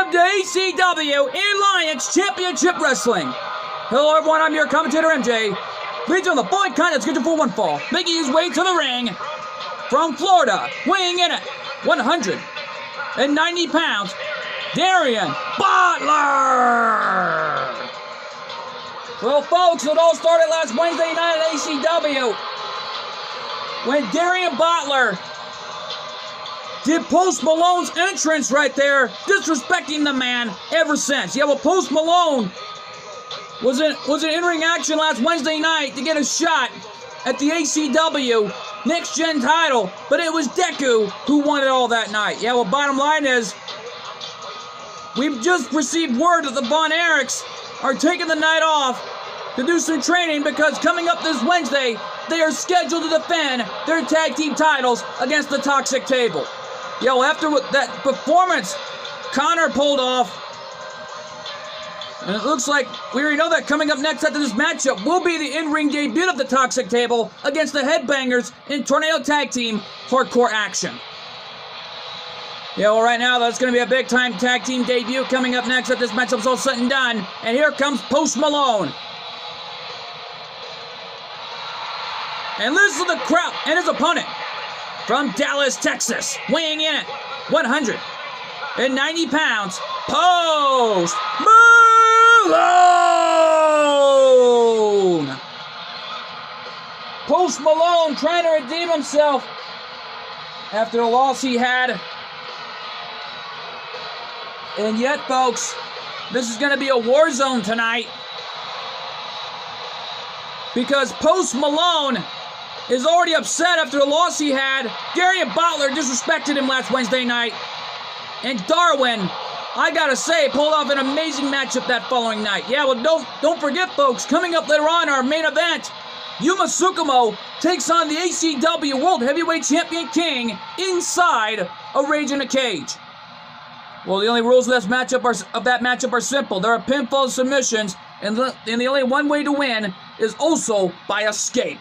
Welcome to ACW Alliance Championship Wrestling. Hello everyone, I'm your commentator MJ. Leads on the following contest scheduled for one fall, making his way to the ring from Florida, weighing in at 190 pounds, Darian Butler. Well folks, it all started last Wednesday night at ACW when Darian Butler did Post Malone's entrance right there, disrespecting the man ever since. Yeah, well, Post Malone was in in-ring action last Wednesday night to get a shot at the ACW Next Gen title, but it was Deku who won it all that night. Yeah, well, bottom line is, we've just received word that the Von Erichs are taking the night off to do some training because coming up this Wednesday, they are scheduled to defend their tag team titles against the Toxic Table. Yo, after that performance Connor pulled off, and it looks like we already know that coming up next after this matchup will be the in-ring debut of the Toxic Table against the Headbangers in Tornado Tag Team Hardcore Action. Yeah, well, right now that's going to be a big-time tag team debut coming up next after this matchup's all said and done. And here comes Post Malone. And listen to the crowd and his opponent from Dallas, Texas, weighing in at 190 pounds, Post Malone! Post Malone trying to redeem himself after the loss he had. And yet, folks, this is going to be a war zone tonight because Post Malone is already upset after the loss he had. Darian Butler disrespected him last Wednesday night. And Darwin, I gotta say, pulled off an amazing matchup that following night. Yeah, well, don't forget, folks, coming up later on our main event, Yuma Tsukumo takes on the ACW World Heavyweight Champion King inside a Rage in a Cage. Well, the only rules of that matchup are simple. There are pinfall submissions, and the only one way to win is also by escape.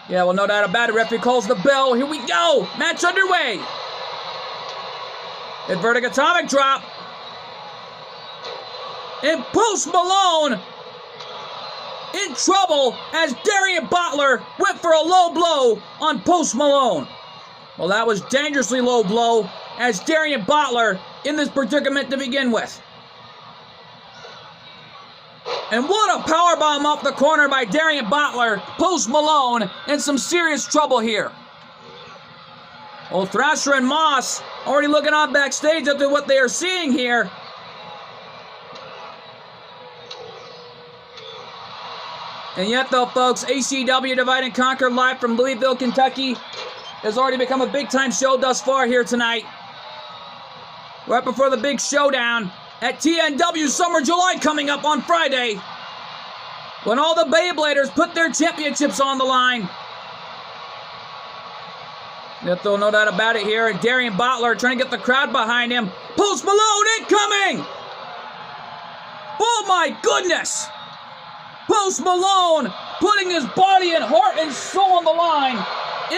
Yeah, well, no doubt about it. Referee calls the bell. Here we go. Match underway. Inverted atomic drop. And Post Malone in trouble as Darian Butler went for a low blow on Post Malone. Well, that was dangerously low blow as Darian Butler in this predicament to begin with. And what a powerbomb off the corner by Darian Butler. Post Malone in some serious trouble here. Well, Thrasher and Moss already looking on backstage after what they are seeing here. And yet, though, folks, ACW Divide and Conquer live from Louisville, Kentucky has already become a big-time show thus far here tonight. Right before the big showdown at TNW Summer July coming up on Friday, when all the Beybladers put their championships on the line. Yet though, no doubt about it here, and Darian Butler trying to get the crowd behind him. Post Malone incoming! Oh my goodness! Post Malone putting his body and heart and soul on the line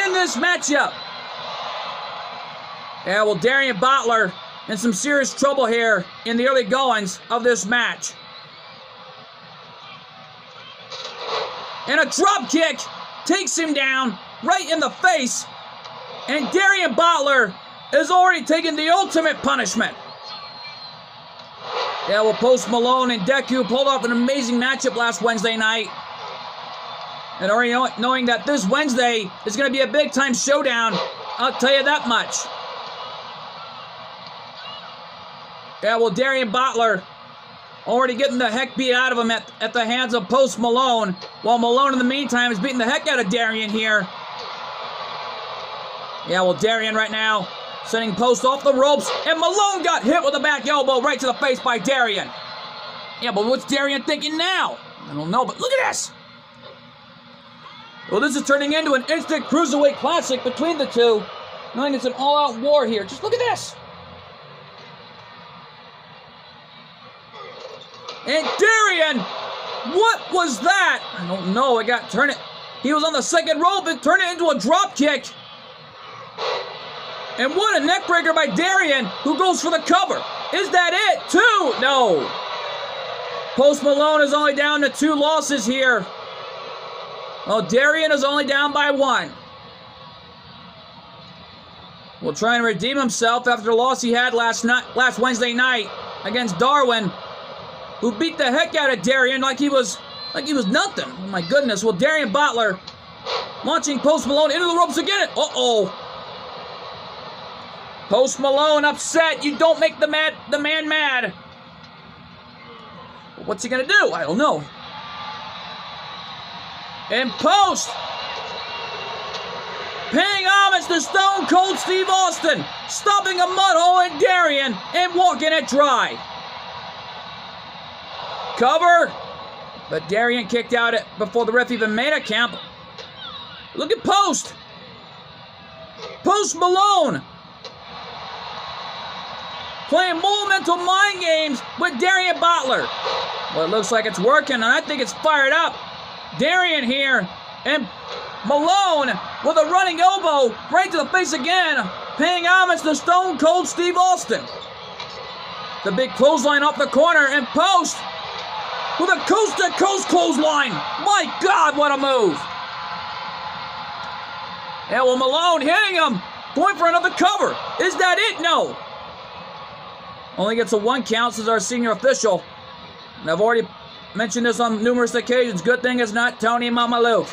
in this matchup. Yeah, well, Darian Butler in some serious trouble here in the early goings of this match. And a drop kick takes him down right in the face. And Darian Butler has already taken the ultimate punishment. Yeah, well, Post Malone and Deku pulled off an amazing matchup last Wednesday night. And already knowing that this Wednesday is going to be a big-time showdown, I'll tell you that much. Yeah, well, Darian Butler already getting the heck beat out of him at the hands of Post Malone, while Malone in the meantime is beating the heck out of Darian here. Yeah, well, Darian right now sending Post off the ropes, and Malone got hit with a back elbow right to the face by Darian. Yeah, but what's Darian thinking now? I don't know, but look at this. Well, this is turning into an instant cruiserweight classic between the two, knowing it's an all-out war here. Just look at this. And Darian, what was that? I don't know. He was on the second rope and turned it into a drop kick. And what a neck breaker by Darian, who goes for the cover. Is that it? 2? No. Post Malone is only down to 2 losses here. Well, Darian is only down by 1. Will try and redeem himself after the loss he had last Wednesday night against Darwin, who beat the heck out of Darian like he was nothing. Oh my goodness. Well, Darian Butler launching Post Malone into the ropes again. Uh-oh. Post Malone upset. You don't make the man mad. What's he gonna do? I don't know. And Post paying homage to Stone Cold Steve Austin, stopping a mud hole in Darian and walking it dry. Cover, but Darian kicked out before the ref even made a count. Look at Post. Post Malone playing more mental mind games with Darian Butler. Well, it looks like it's working, and I think it's fired up. Darian here, and Malone with a running elbow right to the face again, paying homage to Stone Cold Steve Austin. The big clothesline off the corner, and Post with a coast-to-coast clothesline. My God, what a move. Yeah, well, Malone hitting him, going for another cover. Is that it? No. Only gets a 1 count, says our senior official. And I've already mentioned this on numerous occasions. Good thing it's not Tony Mamalu.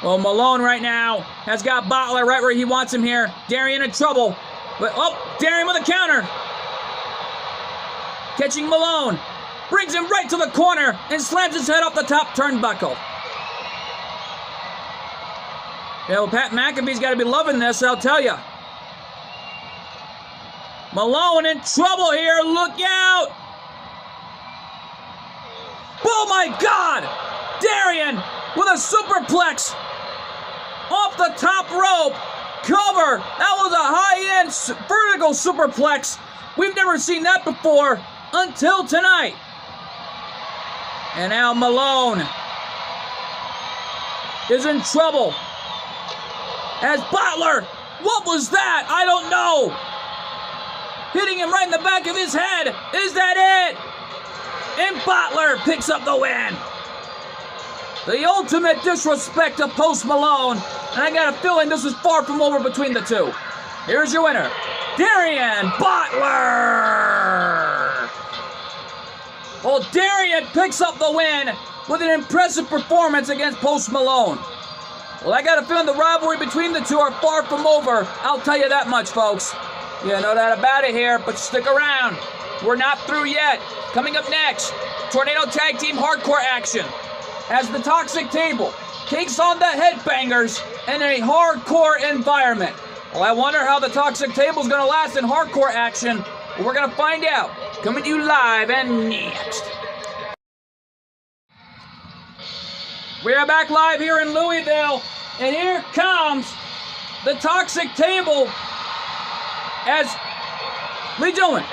Well, Malone right now has got Butler right where he wants him here. Darian in trouble. But, Darian with a counter. Catching Malone. Brings him right to the corner and slams his head off the top turnbuckle. Yeah, well, Pat McAfee's got to be loving this, I'll tell you. Malone in trouble here. Look out. Oh, my God. Darian with a superplex off the top rope. Cover. That was a high-end vertical superplex. We've never seen that before until tonight. And now Malone is in trouble. As Butler, what was that? I don't know. Hitting him right in the back of his head. Is that it? And Butler picks up the win. The ultimate disrespect of Post Malone. And I got a feeling this is far from over between the two. Here's your winner, Darian Butler. Well, Darian picks up the win with an impressive performance against Post Malone. Well, I got a feeling the rivalry between the two are far from over. I'll tell you that much, folks. You know that about it here, but stick around. We're not through yet. Coming up next, Tornado Tag Team Hardcore action as the Toxic Table takes on the Headbangers in a hardcore environment. Well, I wonder how the Toxic Table is going to last in hardcore action. We're going to find out. Coming to you live and next. We are back live here in Louisville, and here comes the Toxic Table. As, ladies and gentlemen,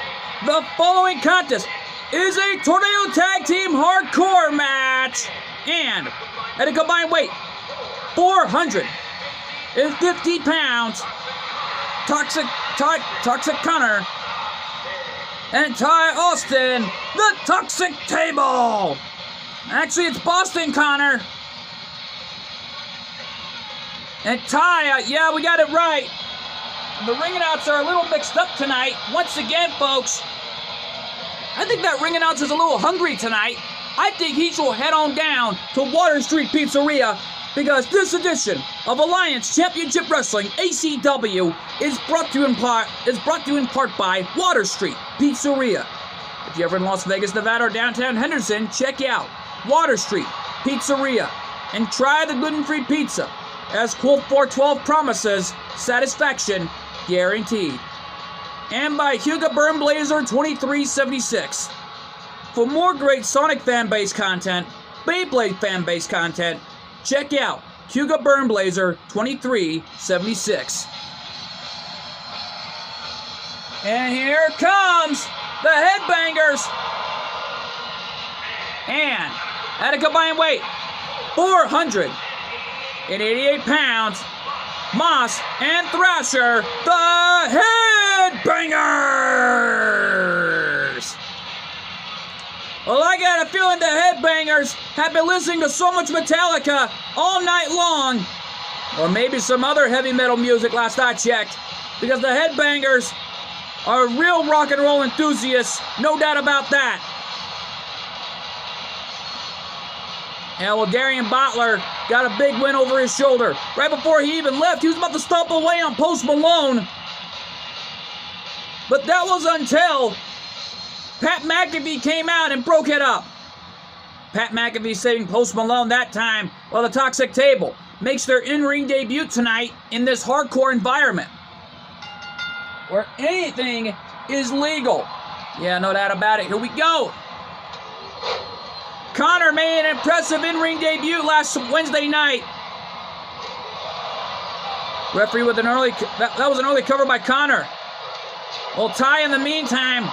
the following contest is a Tornado Tag Team Hardcore match. And at a combined weight, 450 pounds, Toxic Connor and Ty Austin, the Toxic Table. Actually, it's Boston Connor. And Ty, yeah, we got it right. The ring announcers are a little mixed up tonight. Once again, folks, I think that ring announcer's a little hungry tonight. I think he should head on down to Water Street Pizzeria because this edition of Alliance Championship Wrestling ACW is brought to you in part by Water Street Pizzeria. If you're ever in Las Vegas, Nevada, or downtown Henderson, check out Water Street Pizzeria and try the gluten-free pizza. As Colt 412 promises, satisfaction guaranteed. And by Hugo Burnblazer 2376. For more great Sonic fanbase content, Beyblade fanbase content, check out Hugo Burnblazer 2376. And here comes the Headbangers. And at a combined weight, 488 pounds, Moss, and Thrasher, the Headbangers. Well, I got a feeling the Headbangers have been listening to so much Metallica all night long, or maybe some other heavy metal music last I checked, because the Headbangers are real rock and roll enthusiasts, no doubt about that. Yeah, well, Darian Butler got a big win over his shoulder. Right before he even left, he was about to stomp away on Post Malone. But that was until Pat McAfee came out and broke it up. Pat McAfee saving Post Malone that time, while the Toxic Table makes their in-ring debut tonight in this hardcore environment, where anything is legal. Yeah, no doubt about it. Here we go. Connor made an impressive in-ring debut last Wednesday night. Referee with an early, that was an early cover by Connor. Well, Ty in the meantime.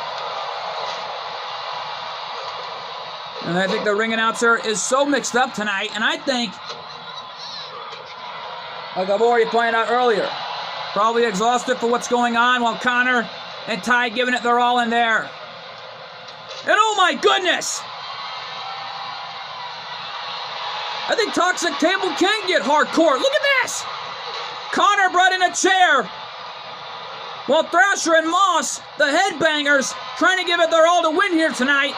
And I think the ring announcer is so mixed up tonight, and I think, like I've already pointed out earlier, probably exhausted for what's going on, while Connor and Ty giving it their all in there. And oh my goodness! I think Toxic Table can get hardcore. Look at this! Connor brought in a chair, while Thrasher and Moss, the Headbangers, trying to give it their all to win here tonight.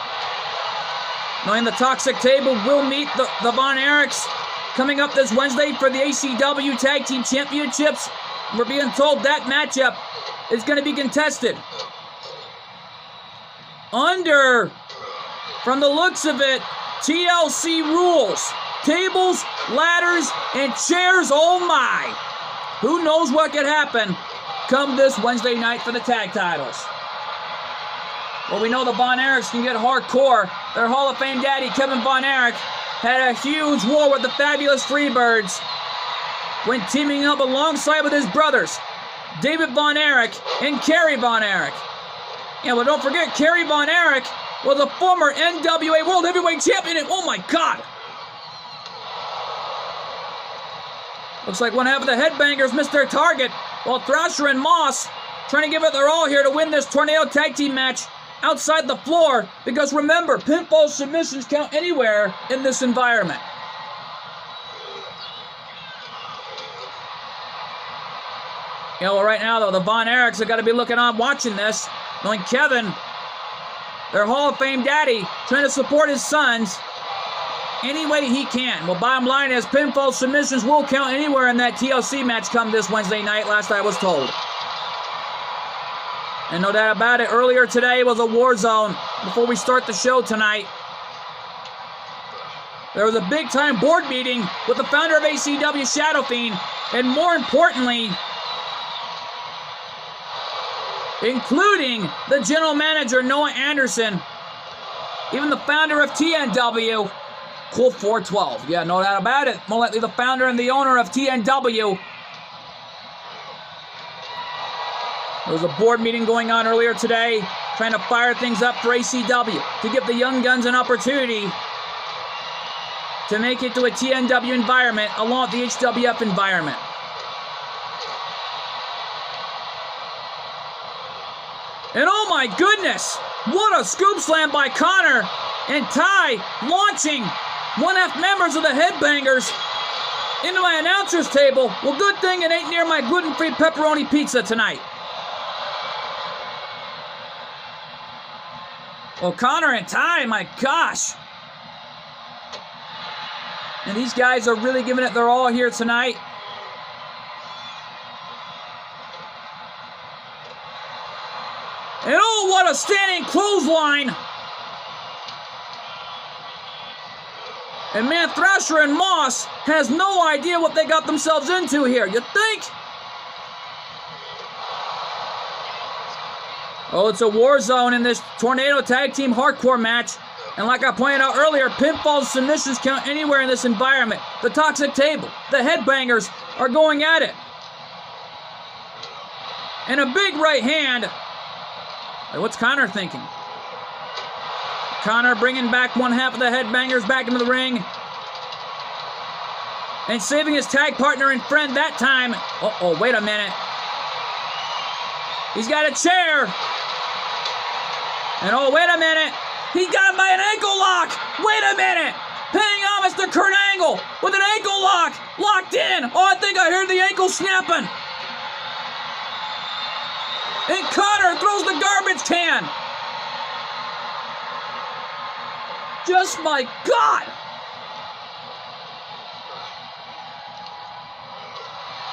Knowing the Toxic Table will meet the Von Erichs coming up this Wednesday for the ACW Tag Team Championships. We're being told that matchup is going to be contested under, from the looks of it, TLC rules. Tables, ladders, and chairs, oh my. Who knows what could happen come this Wednesday night for the tag titles. Well, we know the Von Erichs can get hardcore. Their Hall of Fame daddy, Kevin Von Erich, had a huge war with the Fabulous Freebirds when teaming up alongside with his brothers, David Von Erich and Kerry Von Erich. Yeah, well, don't forget, Kerry Von Erich was a former NWA World Heavyweight Champion, and oh my God! Looks like one half of the Headbangers missed their target, while Thrasher and Moss trying to give it their all here to win this Tornado Tag Team match outside the floor, because remember, pinfall submissions count anywhere in this environment. Yeah, well, right now, though, the Von Erichs have got to be looking on watching this, knowing Kevin, their Hall of Fame daddy, trying to support his sons any way he can. Well, bottom line is, pinfall submissions will count anywhere in that TLC match come this Wednesday night, last I was told. And no doubt about it, earlier today was a war zone before we start the show tonight. There was a big-time board meeting with the founder of ACW, Shadow Fiend, and more importantly, including the general manager, Noah Anderson, even the founder of TNW, Cool 412. Yeah, no doubt about it. More likely the founder and the owner of TNW. There was a board meeting going on earlier today, trying to fire things up for ACW to give the young guns an opportunity to make it to a TNW environment along with the HWF environment. And oh my goodness, what a scoop slam by Connor and Ty, launching one-half members of the Headbangers into my announcer's table. Well, good thing it ain't near my gluten-free pepperoni pizza tonight. Well, Connor and Ty, my gosh. And these guys are really giving it their all here tonight. And oh, what a standing clothesline. And man, Thrasher and Moss has no idea what they got themselves into here. You think? Oh, it's a war zone in this Tornado Tag Team Hardcore match. And like I pointed out earlier, pinfall submissions count anywhere in this environment. The Toxic Table, the Headbangers are going at it. And a big right hand. What's Connor thinking? Connor bringing back one half of the Headbangers back into the ring. And saving his tag partner and friend that time. Uh-oh, wait a minute. He's got a chair. And oh, wait a minute. He got him by an ankle lock. Wait a minute. Paying homage to Kurt Angle with an ankle lock. Locked in. Oh, I think I heard the ankle snapping. And Connor throws the garbage can. Just my God.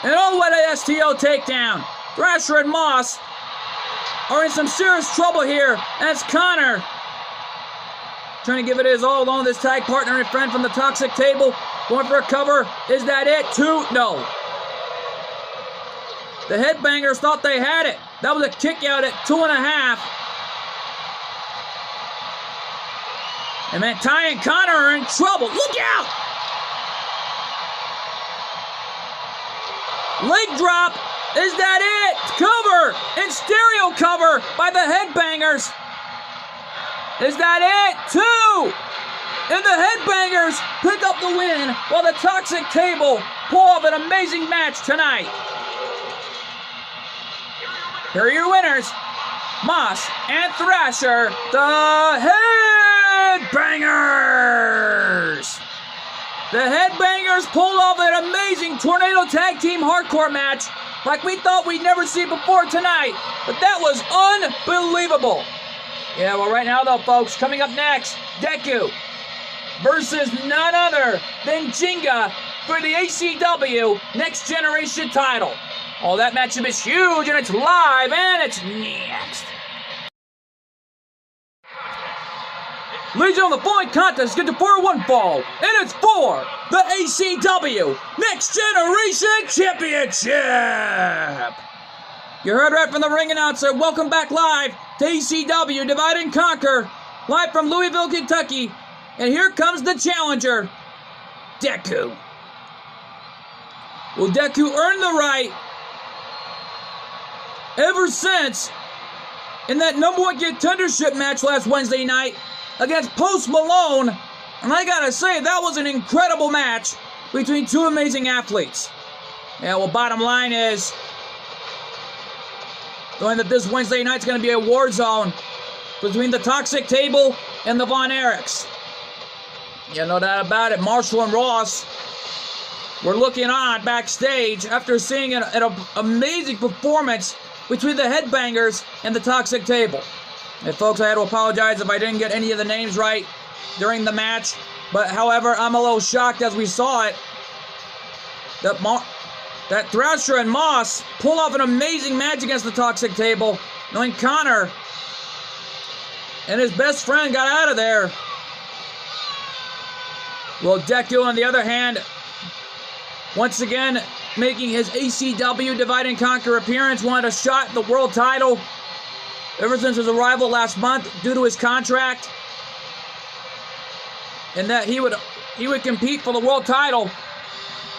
And all the way to STO takedown. Thrasher and Moss are in some serious trouble here as Connor trying to give it his all along this tag partner and friend from the Toxic table. Going for a cover. Is that it? 2? No. The Headbangers thought they had it. That was a kick out at 2.5. And man, Ty and Connor are in trouble. Look out! Leg drop. Is that it? Cover. And stereo cover by the Headbangers. Is that it? 2. And the Headbangers pick up the win while the Toxic table pull off an amazing match tonight. Here are your winners, Moss and Thrasher, the Headbangers. The Headbangers pulled off an amazing Tornado Tag Team Hardcore match like we thought we'd never see before tonight. But that was unbelievable. Yeah, well, right now, though, folks, coming up next, Deku versus none other than Jinga for the ACW Next Generation title. Oh, that matchup is huge, and it's live, and it's next. Ladies and gentlemen, the following contest is scheduled for one fall, and it's for the ACW Next Generation Championship. You heard right from the ring announcer. Welcome back live to ACW Divide and Conquer, live from Louisville, Kentucky. And here comes the challenger, Deku. Will Deku earn the right ever since in that #1 contendership match last Wednesday night against Post Malone? And I gotta say, that was an incredible match between two amazing athletes. Yeah, well, bottom line is, knowing that this Wednesday night's gonna be a war zone between the Toxic table and the Von Erichs. Yeah, no doubt about it. Marshall and Ross were looking on backstage after seeing an amazing performance between the Headbangers and the Toxic table. And folks, I had to apologize if I didn't get any of the names right during the match. But however, I'm a little shocked as we saw it that Thrasher and Moss pull off an amazing match against the Toxic table, knowing Connor and his best friend got out of there. Well, Deku, on the other hand, once again making his ACW Divide and Conquer appearance, wanted a shot at the world title ever since his arrival last month due to his contract, and that he would compete for the world title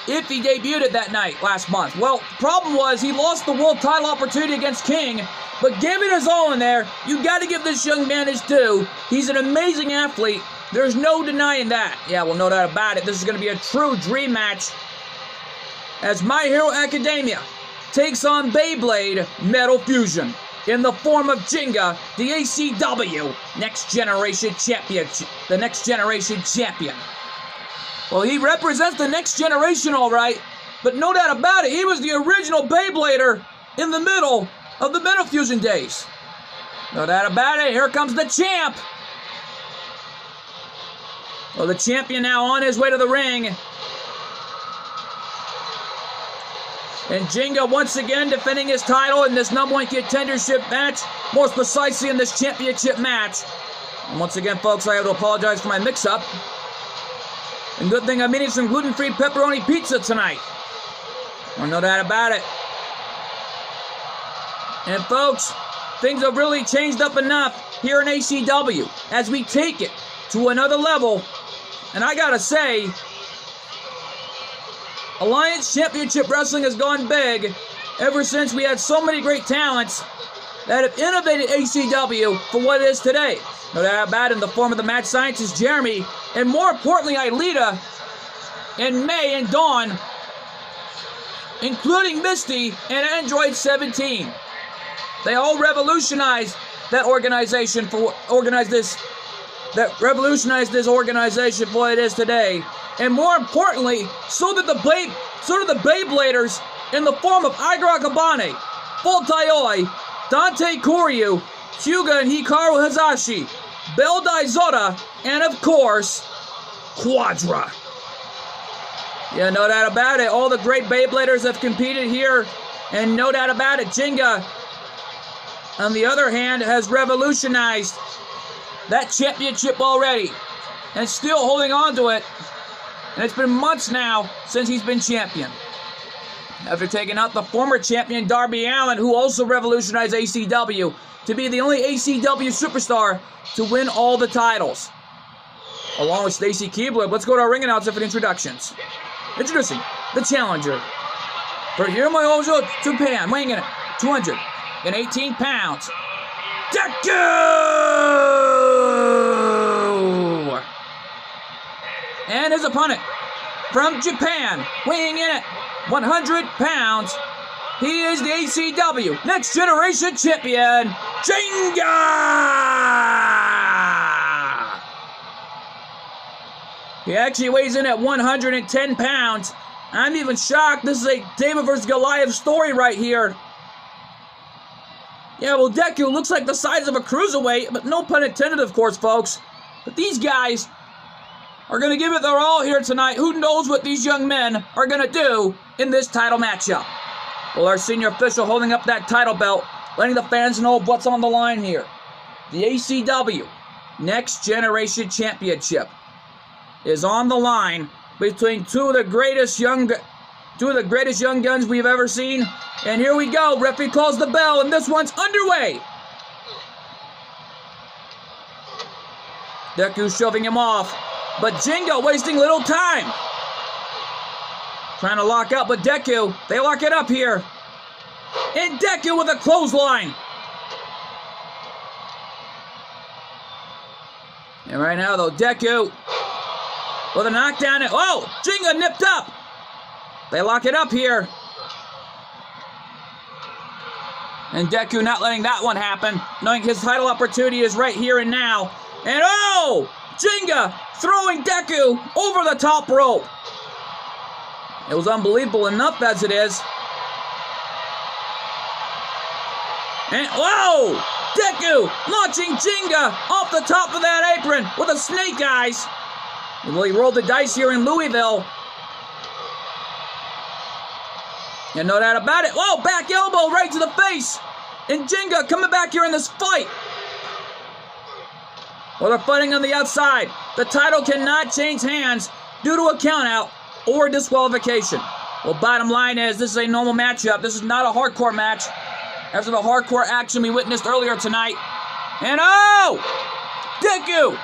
if he debuted it that night last month. Well, the problem was he lost the world title opportunity against King, but gave it his all in there. You got to give this young man his due. He's an amazing athlete. There's no denying that. Yeah, well, no doubt about it. This is going to be a true dream match as My Hero Academia takes on Beyblade Metal Fusion in the form of Jinga, the ACW Next Generation Champion. The Next Generation Champion. Well, he represents the next generation, all right, but no doubt about it, he was the original Beyblader in the middle of the Metal Fusion days. No doubt about it. Here comes the champ. Well, the champion now on his way to the ring. And Jinga once again defending his title in this #1 contendership match, more precisely in this championship match. And once again, folks, I have to apologize for my mix-up. And good thing I'm eating some gluten-free pepperoni pizza tonight. Well, no doubt about it. And folks, things have really changed up enough here in ACW as we take it to another level. And I gotta say, Alliance Championship Wrestling has gone big ever since we had so many great talents that have innovated ACW for what it is today. No doubt about it, in the form of the Mad Scientist Jeremy, and more importantly, Aelita, and May and Dawn, including Misty and Android 17. They all revolutionized that organization revolutionized this organization for what it is today. And more importantly, so did the Beybladers in the form of Igor Akabane, Voltaioi, Dante Koryu, Hyuga and Hikaru Hazashi, Beldai Zota, and of course, Quadra. Yeah, no doubt about it. All the great Beybladers have competed here, and no doubt about it, Jinga, on the other hand, has revolutionized that championship already, and still holding on to it. And it's been months now since he's been champion. After taking out the former champion Darby Allin, who also revolutionized ACW, to be the only ACW superstar to win all the titles. Along with Stacy Keibler, let's go to our ring announcer for the introductions. Introducing the challenger for Yomiuri, Japan, weighing in at 218 pounds, Deku! And his opponent from Japan, weighing in at 100 pounds, he is the ACW Next Generation Champion, Jinga! He actually weighs in at 110 pounds. I'm even shocked. This is a David vs. Goliath story right here. Yeah, well, Deku looks like the size of a cruiserweight, but no pun intended, of course, folks. But these guys are going to give it their all here tonight. Who knows what these young men are going to do in this title matchup? Well, our senior official holding up that title belt, letting the fans know what's on the line here. The ACW Next Generation Championship is on the line between two of the greatest young guns we've ever seen. And here we go. Referee calls the bell, and this one's underway. Deku shoving him off, but Jinga wasting little time. Trying to lock up, but Deku, they lock it up here. And Deku with a clothesline. And right now, though, Deku with a knockdown. Oh, Jinga nipped up. They lock it up here. And Deku not letting that one happen, knowing his title opportunity is right here and now. And oh! Jinga throwing Deku over the top rope. It was unbelievable enough as it is. And whoa! Deku launching Jinga off the top of that apron with a snake eyes. Well, he rolled the dice here in Louisville. And no doubt about it. Whoa, back elbow right to the face. And Jinga coming back here in this fight. Well, they're fighting on the outside. The title cannot change hands due to a countout or disqualification. Well, bottom line is, this is a normal matchup. This is not a hardcore match. After the hardcore action we witnessed earlier tonight. And oh! Deku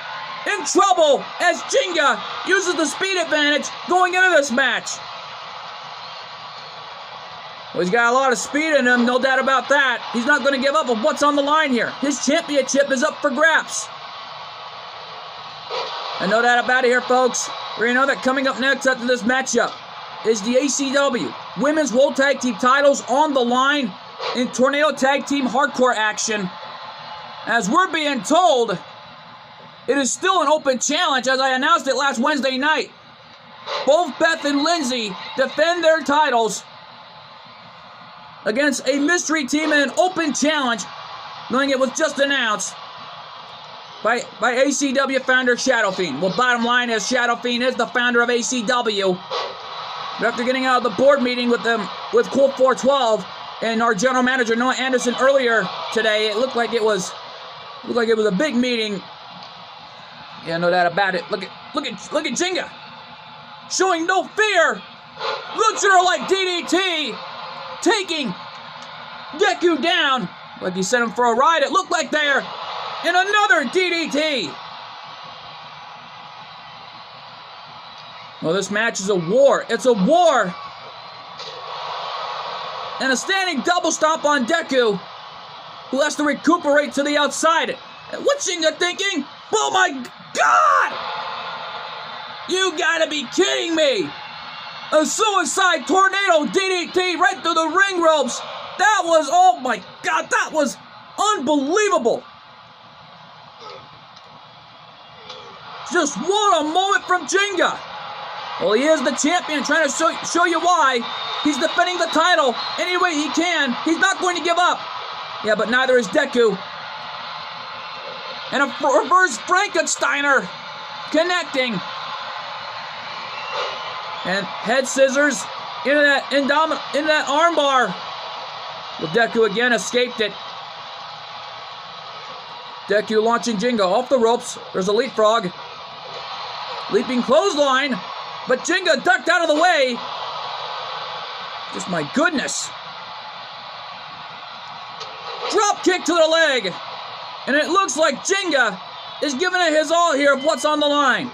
in trouble as Jinga uses the speed advantage going into this match. Well, he's got a lot of speed in him, no doubt about that. He's not going to give up on what's on the line here. His championship is up for grabs. And no doubt about it here, folks. We know that coming up next after this matchup is the ACW Women's World Tag Team titles on the line in Tornado Tag Team Hardcore action. As we're being told, it is still an open challenge, as I announced it last Wednesday night. Both Beth and Lindsay defend their titles against a mystery team in an open challenge, knowing it was just announced by ACW founder Shadow Fiend. Well, bottom line is Shadow Fiend is the founder of ACW. But after getting out of the board meeting with Cool 412 and our general manager Noah Anderson earlier today, it looked like it was a big meeting. Yeah, no doubt about it. Look at Jinga showing no fear. Looks at her like DDT, taking Deku down like he sent him for a ride. It looked like there. And another DDT. Well, this match is a war. It's a war. And a standing double stomp on Deku, who has to recuperate to the outside. And what's Jinga thinking? Oh my God! You gotta be kidding me! A suicide tornado DDT right through the ring ropes. That was, oh my God, that was unbelievable. Just what a moment from Jinga. Well, he is the champion, trying to show you why. He's defending the title any way he can. He's not going to give up. Yeah, but neither is Deku. And a reverse Frankensteiner connecting. And head scissors into that armbar. Well, Deku again escaped it. Deku launching Jinga off the ropes. There's a leapfrog. Leaping clothesline. But Jinga ducked out of the way. Just my goodness. Drop kick to the leg. And it looks like Jinga is giving it his all here of what's on the line.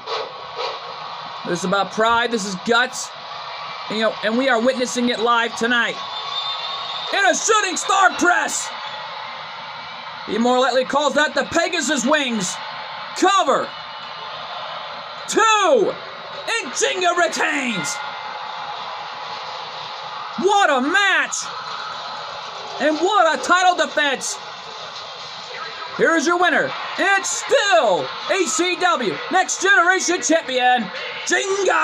This is about pride. This is guts. And we are witnessing it live tonight. And a shooting star press. He more likely calls that the Pegasus wings. Cover. 2. And Jinga retains. What a match. And what a title defense. Here's your winner. It's still ACW Next Generation Champion, Jinga.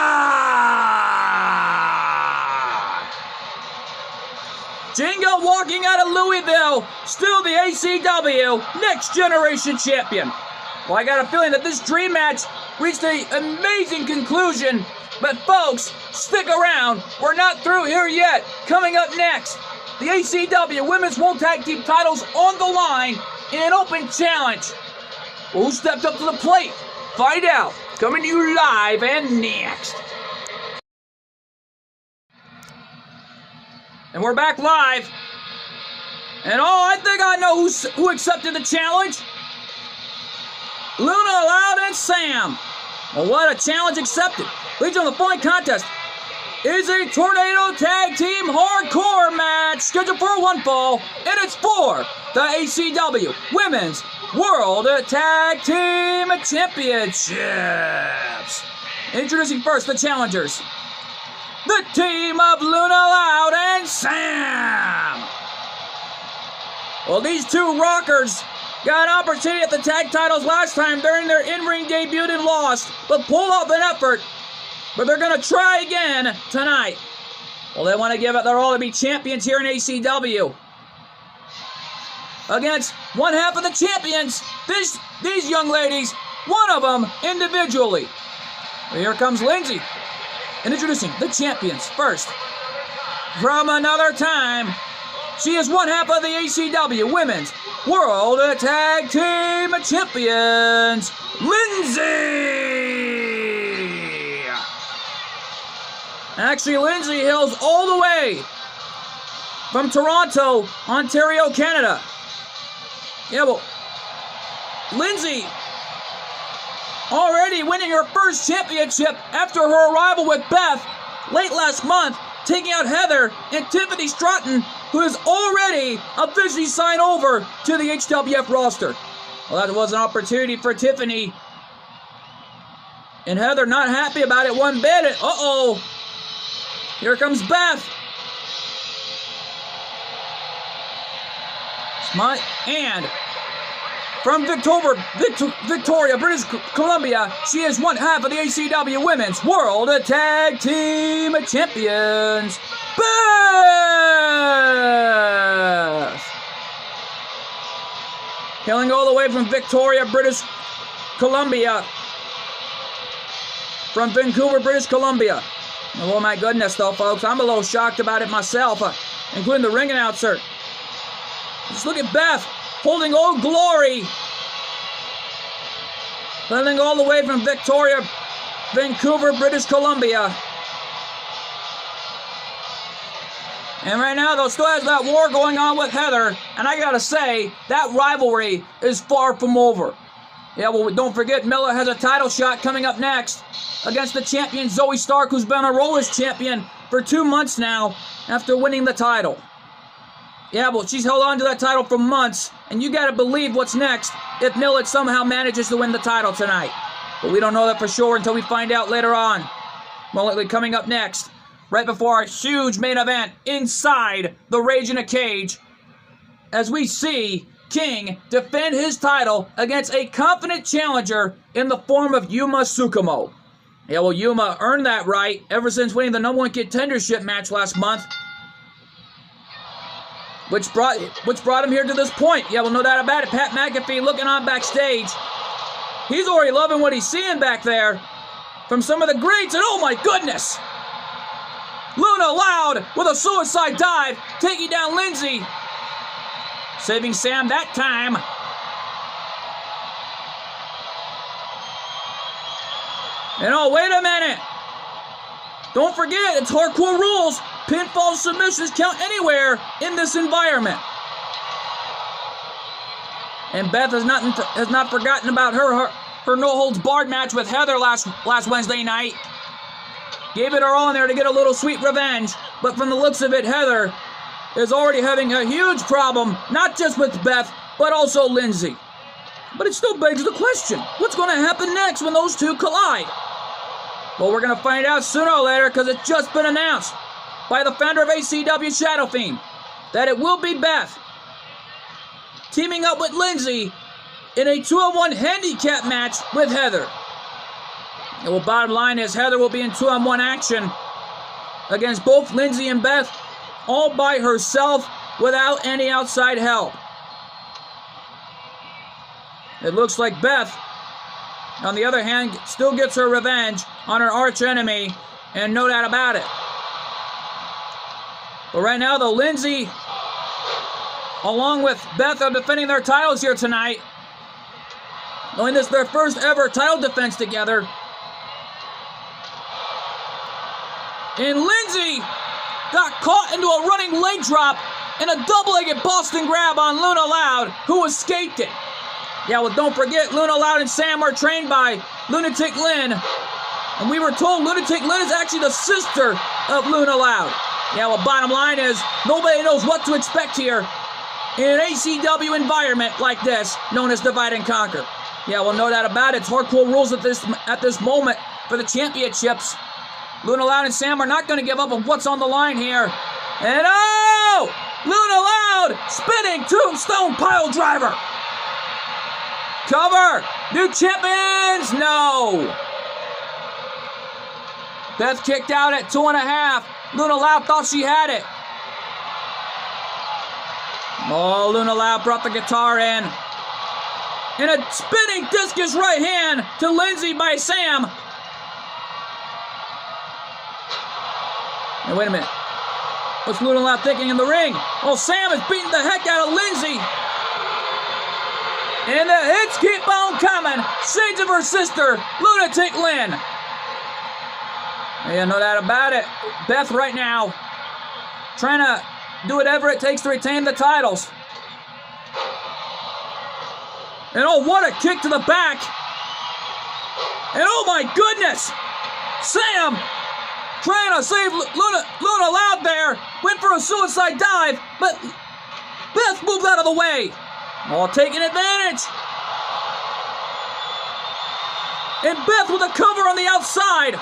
Jinga walking out of Louisville, still the ACW Next Generation Champion. Well, I got a feeling that this dream match reached an amazing conclusion. But folks, stick around. We're not through here yet. Coming up next, the ACW Women's World Tag Team titles on the line in an open challenge. Well, who stepped up to the plate? Find out. Coming to you live and next. And we're back live. And I think I know who accepted the challenge. Luna Loud and Sam. Well, what a challenge accepted. Leads on the following contest is a Tornado Tag Team Hardcore match scheduled for one fall, and it's for the ACW Women's World Tag Team Championships. Introducing first the challengers, the team of Luna Loud and Sam. Well, these two rockers got an opportunity at the tag titles last time during their in-ring debut and lost, but pulled off an effort. But they're going to try again tonight. Well, they want to give it their all to be champions here in ACW. Against one half of the champions, these young ladies, one of them individually. Well, here comes Lindsay. And introducing the champions first. From another time, she is one half of the ACW Women's World Tag Team Champions, Lindsay. Actually, Lindsay hails all the way from Toronto, Ontario, Canada. Yeah, well, Lindsay already winning her first championship after her arrival with Beth late last month, taking out Heather and Tiffany Stratton, who is already officially signed over to the HWF roster. Well, that was an opportunity for Tiffany. And Heather not happy about it one bit. Uh-oh. Here comes Beth. And from Victoria, British Columbia, she is one half of the ACW Women's World Tag Team Champions, Beth. Hailing all the way from Victoria, British Columbia. From Vancouver, British Columbia. Oh my goodness though, folks, I'm a little shocked about it myself, including the ring announcer. Just look at Beth, holding Old Glory. Hailing all the way from Victoria, Vancouver, British Columbia. And right now, though, still has that war going on with Heather. And I gotta say, that rivalry is far from over. Yeah, well, don't forget, Miller has a title shot coming up next against the champion Zoe Stark, who's been a Rollers champion for 2 months now after winning the title. Yeah, well, she's held on to that title for months, and you gotta believe what's next if Millet somehow manages to win the title tonight. But we don't know that for sure until we find out later on. Well, coming up next, right before our huge main event inside the Rage in a Cage, as we see King defend his title against a confident challenger in the form of Yuma Tsukumo. Yeah, well, Yuma earned that right ever since winning the #1 contendership match last month, which brought him here to this point. Yeah, well, no doubt about it. Pat McAfee looking on backstage. He's already loving what he's seeing back there from some of the greats, and oh my goodness! Luna Loud with a suicide dive, taking down Lindsay, saving Sam that time. And oh, wait a minute! Don't forget, it's hardcore rules. Pinfall submissions count anywhere in this environment. And Beth has not forgotten about her no-holds-barred match with Heather last Wednesday night. Gave it her all in there to get a little sweet revenge. But from the looks of it, Heather is already having a huge problem, not just with Beth, but also Lindsay. But it still begs the question, what's going to happen next when those two collide? Well, we're going to find out sooner or later, because it's just been announced by the founder of ACW, Shadow Fiend, that it will be Beth teaming up with Lindsay in a 2-on-1 handicap match with Heather. And well, bottom line is Heather will be in 2-on-1 action against both Lindsay and Beth, all by herself without any outside help. It looks like Beth, on the other hand, still gets her revenge on her arch enemy, and no doubt about it. But right now, though, Lindsay, along with Beth, are defending their titles here tonight. Knowing this is their first ever title defense together. And Lindsay got caught into a running leg drop and a double-legged Boston grab on Luna Loud, who escaped it. Yeah, well, don't forget, Luna Loud and Sam are trained by Lunatic Lynn. And we were told Lunatic Lynn is actually the sister of Luna Loud. Yeah, well, bottom line is, nobody knows what to expect here in an ACW environment like this, known as Divide and Conquer. Yeah, well, no doubt about it. It's hardcore rules at this moment for the championships. Luna Loud and Sam are not going to give up on what's on the line here. And oh! Luna Loud spinning tombstone pile driver. Cover! New champions? No! Beth kicked out at 2.5. Luna Loud thought she had it. Oh, Luna Loud brought the guitar in. And a spinning discus right hand to Lindsay by Sam. Now, wait a minute. What's Luna Loud thinking in the ring? Oh, Sam is beating the heck out of Lindsay. And the hits keep on coming. Shades of her sister, Lunatic Lynn. Yeah, no doubt about it. Beth right now trying to do whatever it takes to retain the titles. And oh, what a kick to the back. And oh my goodness. Sam trying to save Luna Loud there. Went for a suicide dive, but Beth moved out of the way. Oh, taking advantage. And Beth with a cover on the outside.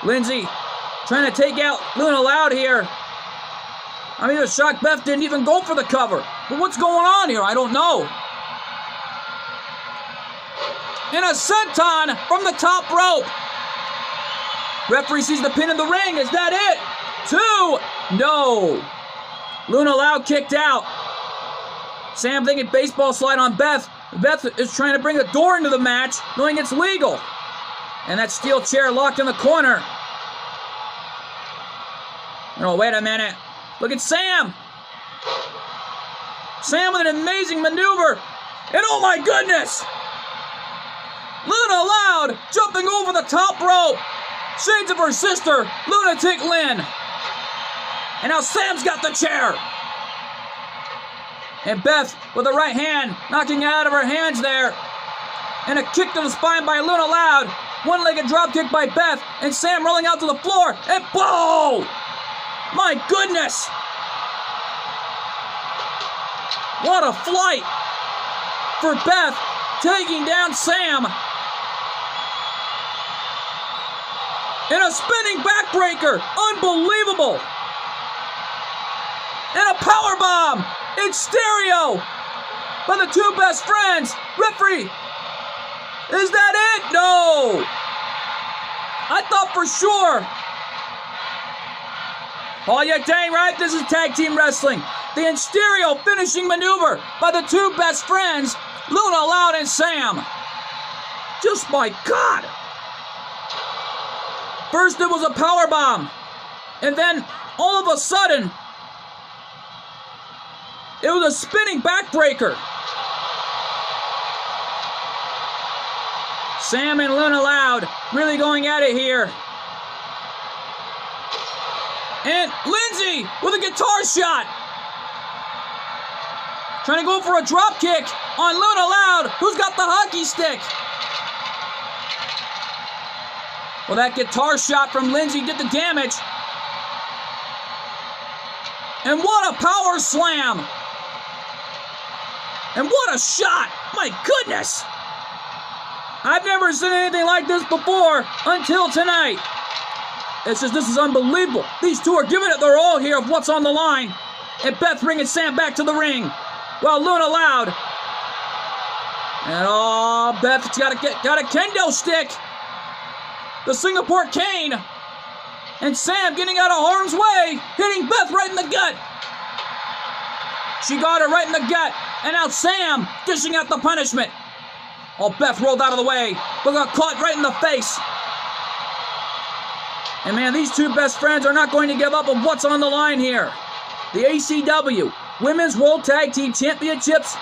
Lindsay trying to take out Luna Loud here. I'm even shocked Beth didn't even go for the cover. But what's going on here? I don't know. And a senton from the top rope. Referee sees the pin in the ring. Is that it? 2. No. Luna Loud kicked out. Sam thinking baseball slide on Beth. Beth is trying to bring the door into the match, knowing it's legal. And that steel chair locked in the corner. Oh, wait a minute. Look at Sam. Sam with an amazing maneuver. And oh my goodness. Luna Loud jumping over the top rope. Shades of her sister, Lunatic Lynn. And now Sam's got the chair. And Beth with the right hand, knocking it out of her hands there. And a kick to the spine by Luna Loud. One-legged drop kick by Beth. And Sam rolling out to the floor. And boom! My goodness! What a flight for Beth, taking down Sam. And a spinning backbreaker. Unbelievable. And a power bomb. It's stereo. By the two best friends. Referee. Is that it? No. I thought for sure. Oh, you're dang right. This is tag team wrestling. The in stereo finishing maneuver by the two best friends, Luna Loud and Sam. Just my God. First it was a power bomb, and then all of a sudden, it was a spinning backbreaker. Sam and Luna Loud really going at it here. And Lindsay with a guitar shot. Trying to go for a drop kick on Luna Loud, who's got the hockey stick. Well, that guitar shot from Lindsay did the damage. And what a power slam. And what a shot. My goodness. I've never seen anything like this before until tonight. This is unbelievable. These two are giving it their all here of what's on the line. And Beth bringing Sam back to the ring. Well, Luna Loud. And oh, Beth's got a kendo stick. The Singapore cane. And Sam getting out of harm's way, hitting Beth right in the gut. She got her right in the gut. And now Sam dishing out the punishment. Oh, Beth rolled out of the way, but got caught right in the face. And man, these two best friends are not going to give up on what's on the line here. The ACW Women's World Tag Team Championships.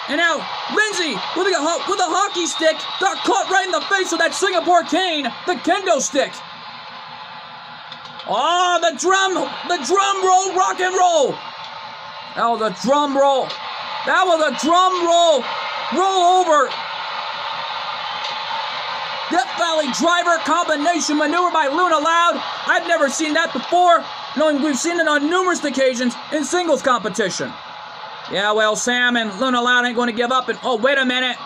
And now Lindsay with a hockey stick got caught right in the face with that Singapore cane, the kendo stick. Oh, the drum roll, rock and roll. That was a drum roll. That was a drum roll over. Death Valley driver combination maneuver by Luna Loud. I've never seen that before, knowing we've seen it on numerous occasions in singles competition. Yeah, well, Sam and Luna Loud ain't going to give up. And oh, wait a minute.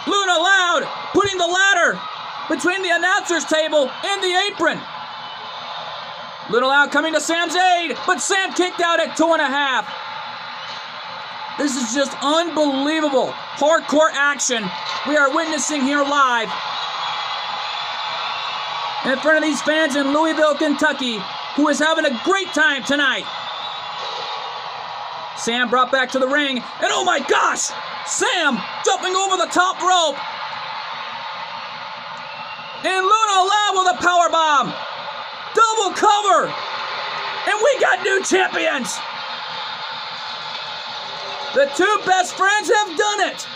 Luna Loud putting the ladder between the announcer's table and the apron. Luna Loud coming to Sam's aid, but Sam kicked out at 2.5. This is just unbelievable hardcore action we are witnessing here live in front of these fans in Louisville, Kentucky, who is having a great time tonight. Sam brought back to the ring, and oh my gosh, Sam jumping over the top rope. And Luna Loud with a powerbomb. Double cover. And we got new champions. The two best friends have done it.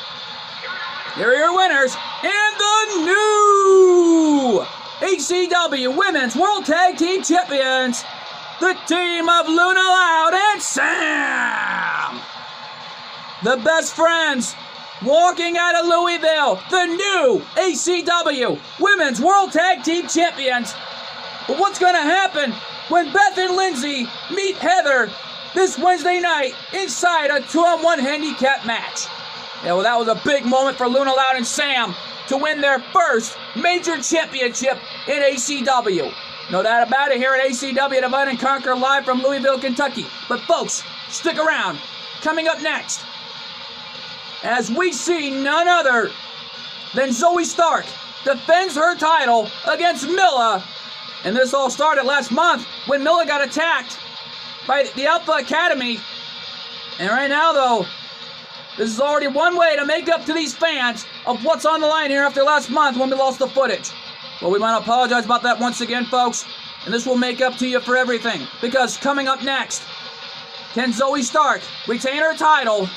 Here are your winners and the new ACW Women's World Tag Team Champions, the team of Luna Loud and Sam. The best friends walking out of Louisville, the new ACW Women's World Tag Team Champions. But what's going to happen when Beth and Lindsay meet Heather this Wednesday night inside a 2-on-1 handicap match? Yeah, well, that was a big moment for Luna Loud and Sam to win their first major championship in ACW. No doubt about it, here at ACW Divide and Conquer live from Louisville, Kentucky. But folks, stick around. Coming up next, as we see none other than Zoe Stark defends her title against Milla. And this all started last month when Milla got attacked by the Alpha Academy. And right now, though, this is already one way to make up to these fans of what's on the line here after last month when we lost the footage. Well, we want to apologize about that once again, folks. And this will make up to you for everything. Because coming up next, can Zoe Stark retain her title,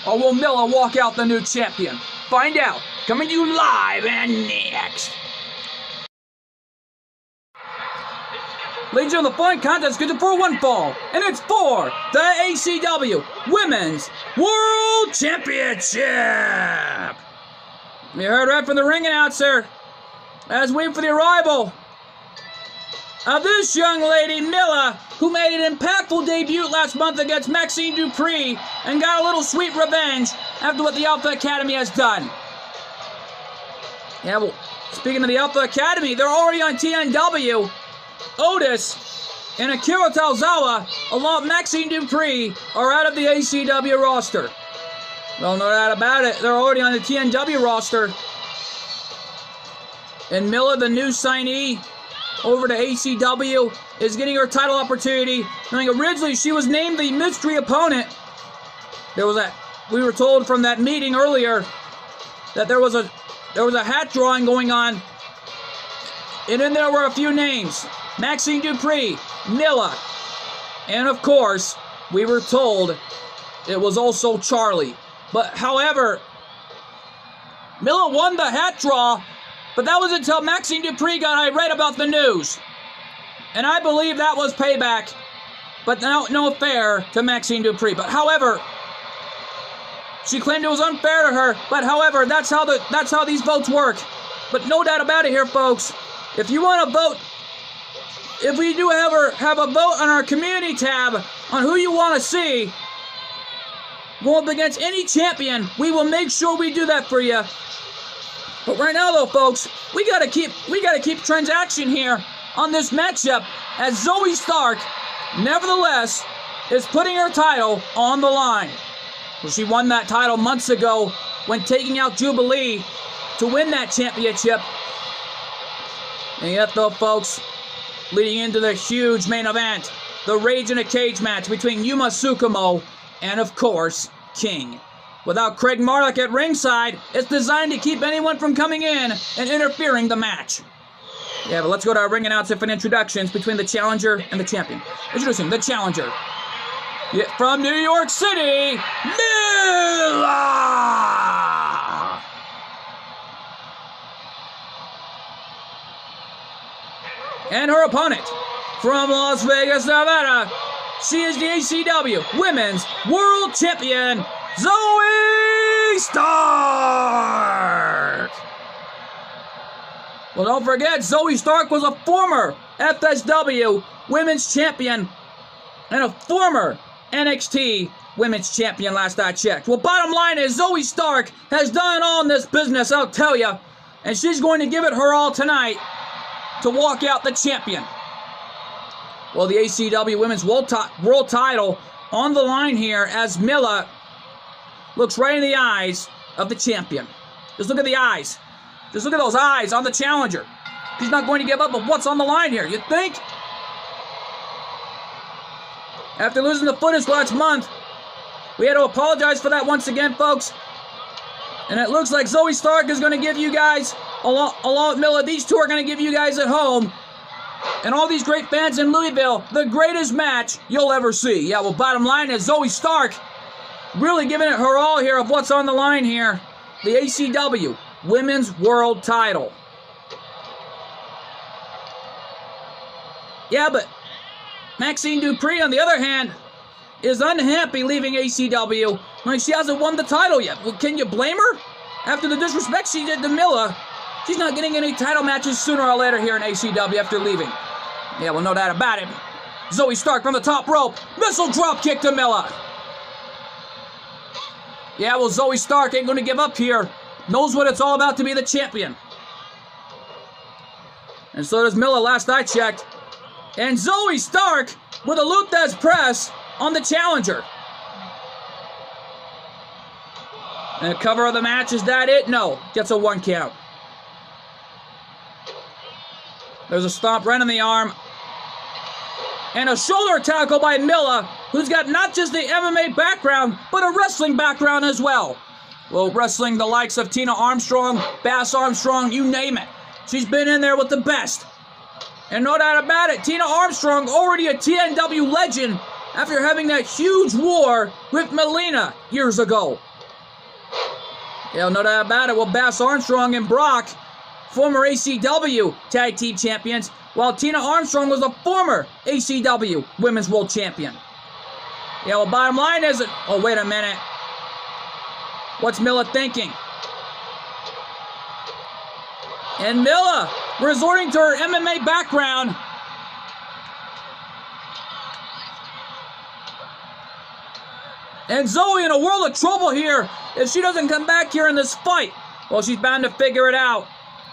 or will Milla walk out the new champion? Find out. Coming to you live and next. Ladies and gentlemen, the following contest is scheduled for one fall, and it's for the ACW Women's World Championship. You heard right from the ring announcer. As we wait for the arrival of this young lady, Milla, who made an impactful debut last month against Maxine Dupree and got a little sweet revenge after what the Alpha Academy has done. Yeah, well, speaking of the Alpha Academy, they're already on TNW. Otis and Akira Tozawa, along with Maxine Dupree, are out of the ACW roster. Well, no doubt about it, they're already on the TNW roster. And Miller, the new signee over to ACW, is getting her title opportunity. Knowing originally she was named the mystery opponent. We were told from that meeting earlier that there was a hat drawing going on, and in there were a few names: Maxine Dupree, Milla, and of course, we were told it was also Charlie. But however, Milla won the hat draw, but that was until Maxine Dupree got irate about the news. And I believe that was payback, but no fair to Maxine Dupree. But however, she claimed it was unfair to her, but however, that's how these votes work. But no doubt about it here, folks. If you want to vote, if we do ever have a vote on our community tab on who you want to see going up against any champion, we will make sure we do that for you. But right now, though, folks, we gotta keep transaction here on this matchup, as Zoe Stark, nevertheless, is putting her title on the line. Well, she won that title months ago when taking out Jubilee to win that championship. And yet, though, folks, leading into the huge main event, the Rage in a Cage match between Yuma Tsukumo and, of course, King. Without Craig Marlock at ringside, it's designed to keep anyone from coming in and interfering the match. Yeah, but let's go to our ring announcement and introductions between the challenger and the champion. Introducing the challenger. Yeah, from New York City, Milla! And her opponent, from Las Vegas, Nevada, she is the ACW Women's World Champion, Zoe Stark! Well, don't forget, Zoe Stark was a former FSW Women's Champion and a former NXT Women's Champion last I checked. Well, bottom line is Zoe Stark has done it all in this business, I'll tell you. And she's going to give it her all tonight to walk out the champion. Well, the ACW Women's World title on the line here as Milla looks right in the eyes of the champion. Just look at the eyes. Just look at those eyes on the challenger. He's not going to give up on what's on the line here, you think? After losing the footage last month, we had to apologize for that once again, folks. And it looks like Zoe Stark is going to give you guys, along with Milla, these two are going to give you guys at home, and all these great fans in Louisville, the greatest match you'll ever see. Yeah, well, bottom line is Zoe Stark really giving it her all here of what's on the line here. The ACW Women's World title. Yeah, but Maxine Dupree, on the other hand, is unhappy leaving ACW. Like, she hasn't won the title yet. Well, can you blame her? After the disrespect she did to Milla, she's not getting any title matches sooner or later here in ACW after leaving. Yeah, well, no doubt about it. Zoe Stark from the top rope. Missile drop kick to Milla. Yeah, well, Zoe Stark ain't going to give up here. Knows what it's all about to be the champion. And so does Milla, last I checked. And Zoe Stark with a Luthez press on the challenger. And the cover of the match, is that it? No. Gets a 1 count. There's a stomp right in the arm. And a shoulder tackle by Milla, who's got not just the MMA background, but a wrestling background as well. Well, wrestling the likes of Tina Armstrong, Bass Armstrong, you name it. She's been in there with the best. And no doubt about it, Tina Armstrong, already a TNW legend after having that huge war with Melina years ago. Yeah, no doubt about it. Well, Bass Armstrong and Brock, former ACW Tag Team Champions, while Tina Armstrong was a former ACW Women's World Champion. Yeah, well, bottom line is it. Oh, wait a minute. What's Milla thinking? And Milla, resorting to her MMA background, and Zoe in a world of trouble here if she doesn't come back here in this fight. Well, she's bound to figure it out.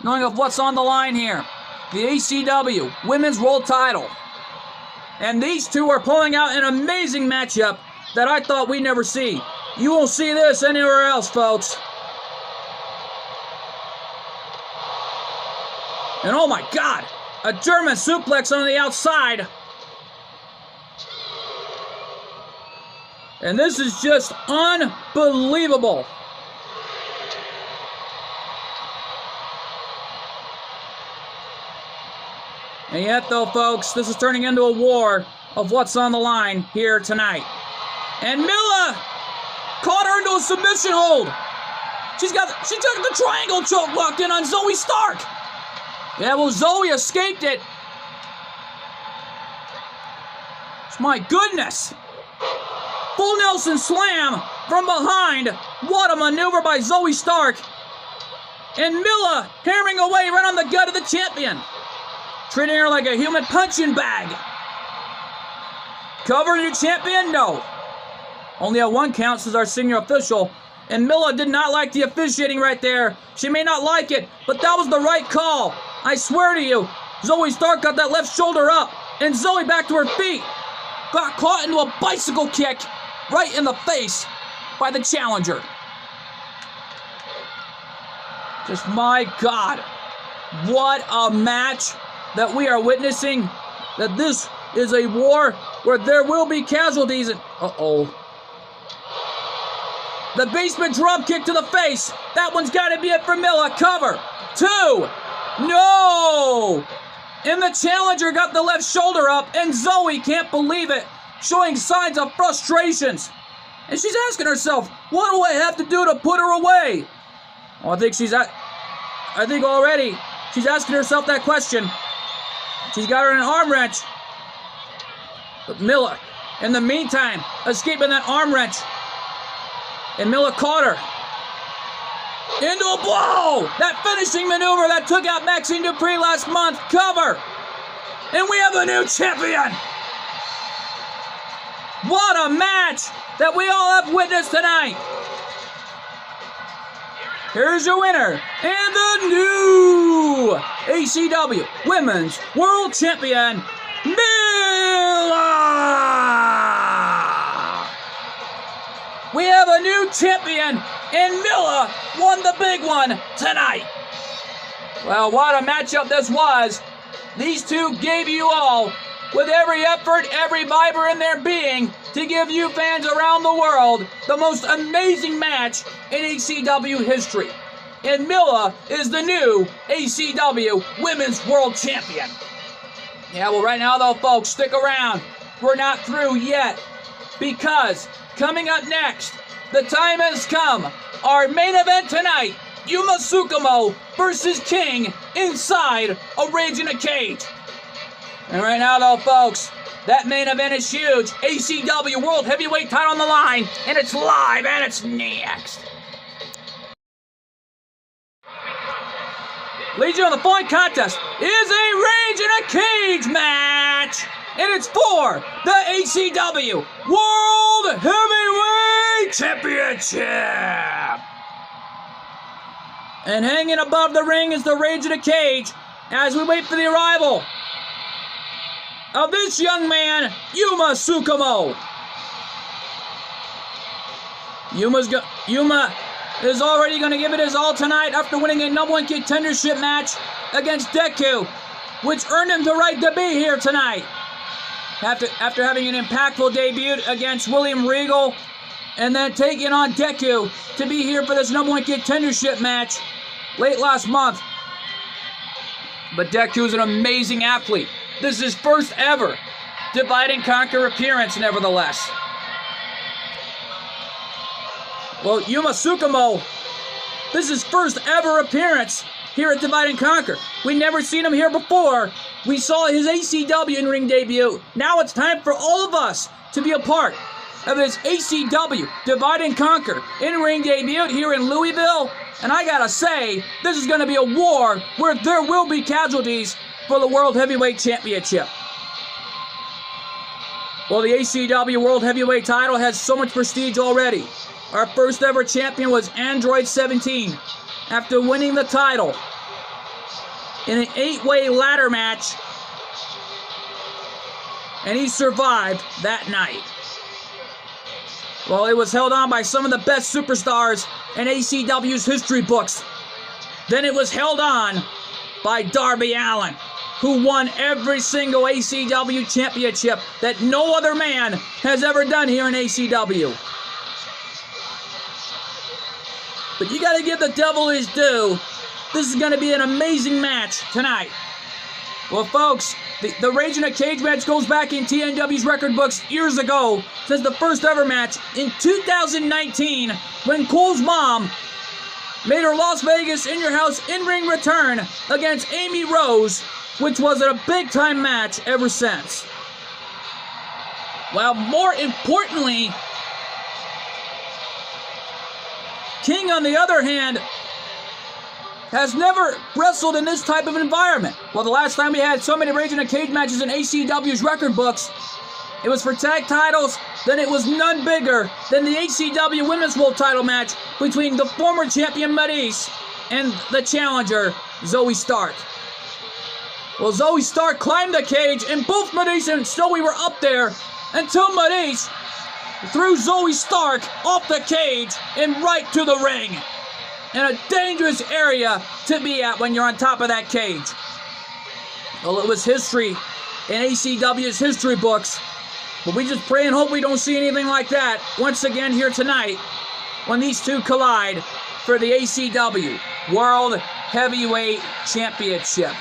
knowing of what's on the line here. The ACW Women's World Title. And these two are pulling out an amazing matchup that I thought we'd never see. You won't see this anywhere else, folks. And oh my God, a German suplex on the outside. And this is just unbelievable. And yet, though, folks, this is turning into a war of what's on the line here tonight. And Milla caught her into a submission hold. She took the triangle choke locked in on Zoe Stark. Yeah, well, Zoe escaped it. My goodness. Full Nelson slam from behind. What a maneuver by Zoe Stark. And Milla hammering away right on the gut of the champion. Treating her like a human punching bag. Cover your champion? No. Only a 1 count, says our senior official. And Milla did not like the officiating right there. She may not like it, but that was the right call. I swear to you, Zoe Stark got that left shoulder up. And Zoe back to her feet. Got caught into a bicycle kick right in the face by the challenger. Just my God. What a match that we are witnessing. That this is a war where there will be casualties. And the basement drop kick to the face. That one's got to be it for Milla. Cover. 2. No! And the challenger got the left shoulder up, and Zoe can't believe it, showing signs of frustrations. And she's asking herself, what do I have to do to put her away? Well, I think already she's asking herself that question. She's got her in an arm wrench. But Milla, in the meantime, escaping that arm wrench. And Milla caught her. Into a blow! That finishing maneuver that took out Maxine Dupree last month. Cover! And we have a new champion! What a match that we all have witnessed tonight! Here's your winner, and the new ACW Women's World Champion, Milla! We have a new champion, and Milla won the big one tonight. Well, what a matchup this was. These two gave you all, with every effort, every fiber in their being, to give you fans around the world the most amazing match in ACW history. And Milla is the new ACW Women's World Champion. Yeah, well, right now, though, folks, stick around. We're not through yet, because coming up next, the time has come. Our main event tonight, Yuma Tsukumo versus King inside a Rage in a Cage. And right now, though, folks, that main event is huge. ACW World Heavyweight title on the line, and it's live, and it's next. Legion of the Following contest is a Rage in a Cage match, and it's for the ACW World Heavyweight Championship. And hanging above the ring is the Rage in a Cage as we wait for the arrival of this young man, Yuma Tsukumo. Yuma is already going to give it his all tonight after winning a #1 contendership match against Deku, which earned him the right to be here tonight. After having an impactful debut against William Regal, and then taking on Deku to be here for this #1 contendership match late last month. But Deku is an amazing athlete. This is his first ever Divide and Conquer appearance, nevertheless. Well, Yuma Tsukumo, this is his first ever appearance here at Divide and Conquer. We never seen him here before. We saw his ACW in-ring debut. Now it's time for all of us to be a part of his ACW Divide and Conquer in-ring debut here in Louisville. And I gotta say, this is gonna be a war where there will be casualties for the World Heavyweight Championship. Well, the ACW World Heavyweight title has so much prestige already. Our first ever champion was Android 17 after winning the title in an 8-way ladder match, and he survived that night. Well, it was held on by some of the best superstars in ACW's history books. Then it was held on by Darby Allin, who won every single ACW championship that no other man has ever done here in ACW. But you got to give the devil his due. This is going to be an amazing match tonight. Well, folks, the Rage in a Cage match goes back in TNW's record books years ago, since the first ever match in 2019, when Cole's mom made her Las Vegas In Your House in-ring return against Amy Rose, which was a big-time match ever since. Well, more importantly, King, on the other hand, has never wrestled in this type of environment. Well, the last time we had so many Rage in a Cage matches in ACW's record books, it was for tag titles, then it was none bigger than the ACW Women's World Title match between the former champion Maryse and the challenger Zoe Stark. Well, Zoe Stark climbed the cage, and both Maryse and Zoe were up there until Maryse threw Zoe Stark off the cage and right to the ring. In a dangerous area to be at when you're on top of that cage. Well, it was history in ACW's history books, but we just pray and hope we don't see anything like that once again here tonight when these two collide for the ACW World Heavyweight Championship.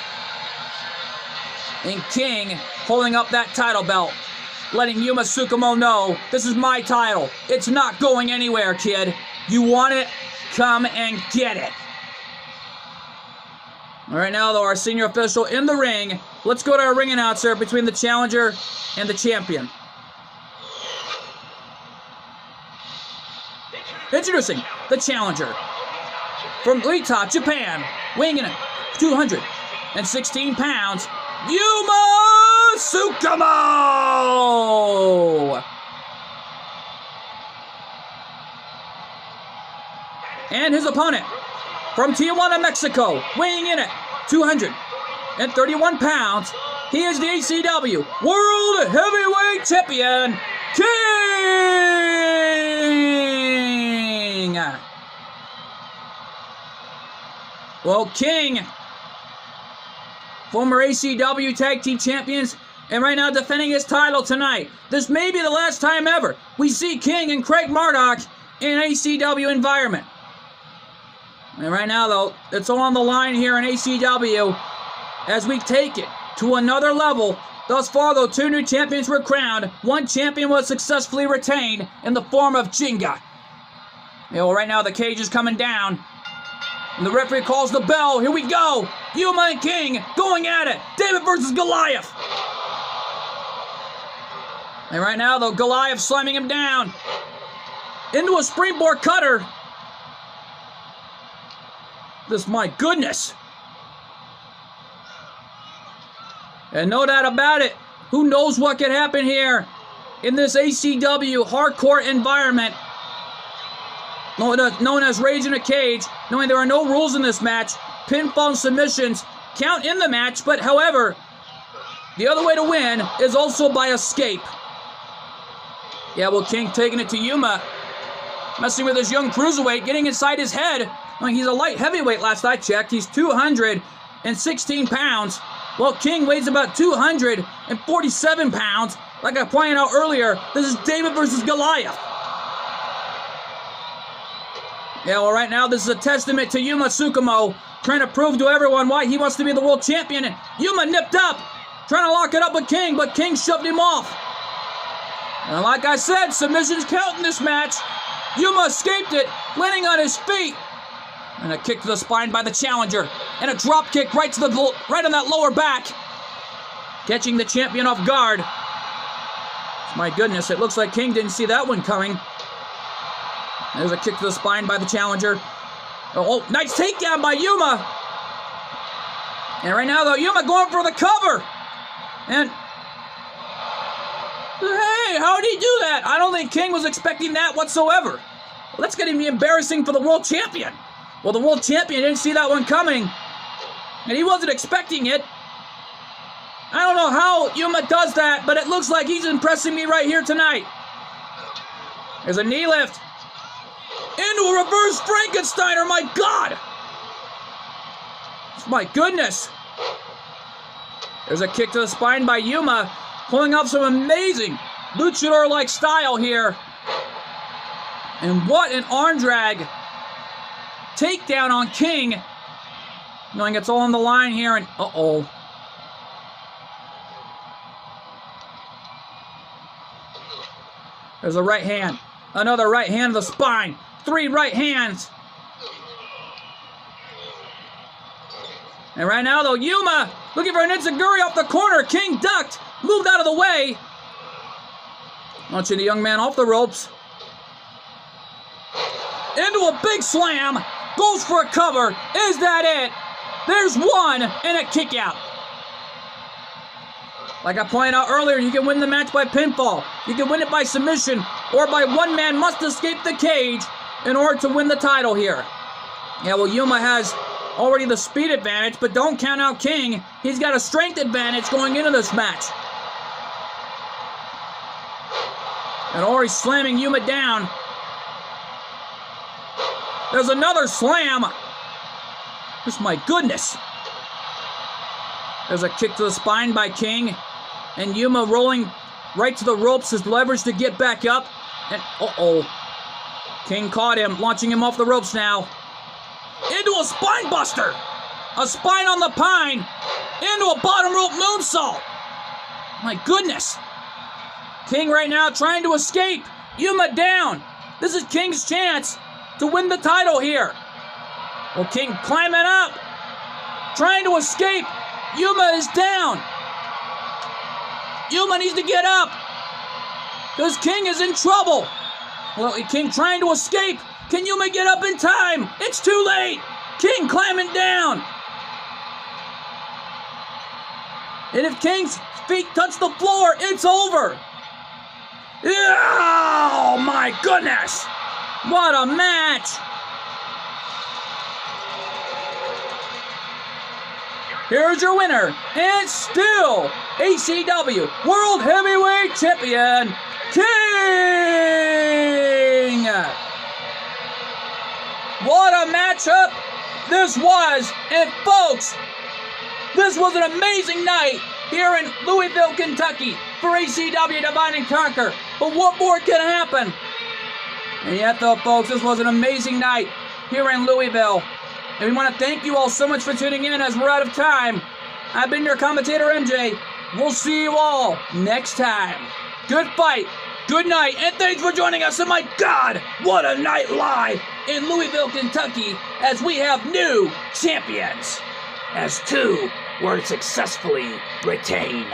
And King holding up that title belt, letting Yuma Tsukumo know, this is my title. It's not going anywhere, kid. You want it? Come and get it. All right, now, though, our senior official in the ring. Let's go to our ring announcer between the challenger and the champion. Introducing the challenger from Uita, Japan, weighing in at 216 pounds, Yuma Tsukumo! And his opponent from Tijuana, Mexico, weighing in at 231 pounds, he is the ACW World Heavyweight Champion, King! Well, King, former ACW Tag Team Champions, and right now defending his title tonight. This may be the last time ever we see King and Craig Murdoch in an ACW environment. And right now, though, it's all on the line here in ACW as we take it to another level. Thus far, though, 2 new champions were crowned. 1 champion was successfully retained in the form of Jinga. Well, right now, the cage is coming down. And the referee calls the bell. Here we go. Yuma and King going at it. David versus Goliath. And right now, though, Goliath slamming him down into a springboard cutter. My goodness. And no doubt about it, who knows what could happen here in this ACW hardcore environment known as Rage in a Cage, knowing there are no rules in this match. Pinfall and submissions count in the match, but however, the other way to win is also by escape. Yeah, well, King taking it to Yuma, messing with his young cruiserweight, getting inside his head. I mean, he's a light heavyweight last I checked. He's 216 pounds. Well, King weighs about 247 pounds. Like I pointed out earlier, this is David versus Goliath. Yeah, well, right now, this is a testament to Yuma Tsukumo, trying to prove to everyone why he wants to be the world champion. And Yuma nipped up, trying to lock it up with King, but King shoved him off. And like I said, submissions count in this match. Yuma escaped it, landing on his feet. And a kick to the spine by the challenger. And a drop kick right on that lower back. Catching the champion off guard. My goodness, it looks like King didn't see that one coming. There's a kick to the spine by the challenger. Oh, nice takedown by Yuma. And right now, though, Yuma going for the cover. And hey, how did he do that? I don't think King was expecting that whatsoever. Well, that's going to be embarrassing for the world champion. Well, the world champion didn't see that one coming. And he wasn't expecting it. I don't know how Yuma does that, but it looks like he's impressing me right here tonight. There's a knee lift. Into a reverse Frankensteiner, my God! My goodness. There's a kick to the spine by Yuma, pulling off some amazing luchador-like style here. And what an arm drag takedown on King. Knowing it's all on the line here, and uh-oh. There's a right hand. Another right hand to the spine. 3 right hands. And right now, though, Yuma looking for an enziguri off the corner. King ducked, moved out of the way. Launching the young man off the ropes. Into a big slam. Goes for a cover. Is that it? There's one and a kick out. Like I pointed out earlier, you can win the match by pinfall. You can win it by submission or by one man must escape the cage in order to win the title here. Yeah, well, Yuma has already the speed advantage, but don't count out King. He's got a strength advantage going into this match. And already slamming Yuma down. There's another slam. Just my goodness. There's a kick to the spine by King. And Yuma rolling right to the ropes, his leverage to get back up. And uh-oh. King caught him, launching him off the ropes now. Into a spine buster. A spine on the pine. Into a bottom rope moonsault. My goodness. King right now trying to escape. Yuma down. This is King's chance to win the title here. Well, King climbing up. Trying to escape. Yuma is down. Yuma needs to get up. Because King is in trouble. Well, King trying to escape. Can Yuma get up in time? It's too late. King climbing down. And if King's feet touch the floor, it's over. Oh, my goodness. What a match. Here's your winner, and still ACW World Heavyweight Champion, King! What a matchup this was, and folks, this was an amazing night here in Louisville, Kentucky for ACW Divide and Conquer. But what more can happen? And yet, though, folks, this was an amazing night here in Louisville. And we want to thank you all so much for tuning in as we're out of time. I've been your commentator, MJ. We'll see you all next time. Good fight, good night, and thanks for joining us. And my God, what a night live in Louisville, Kentucky, as we have new champions, as 2 were successfully retained.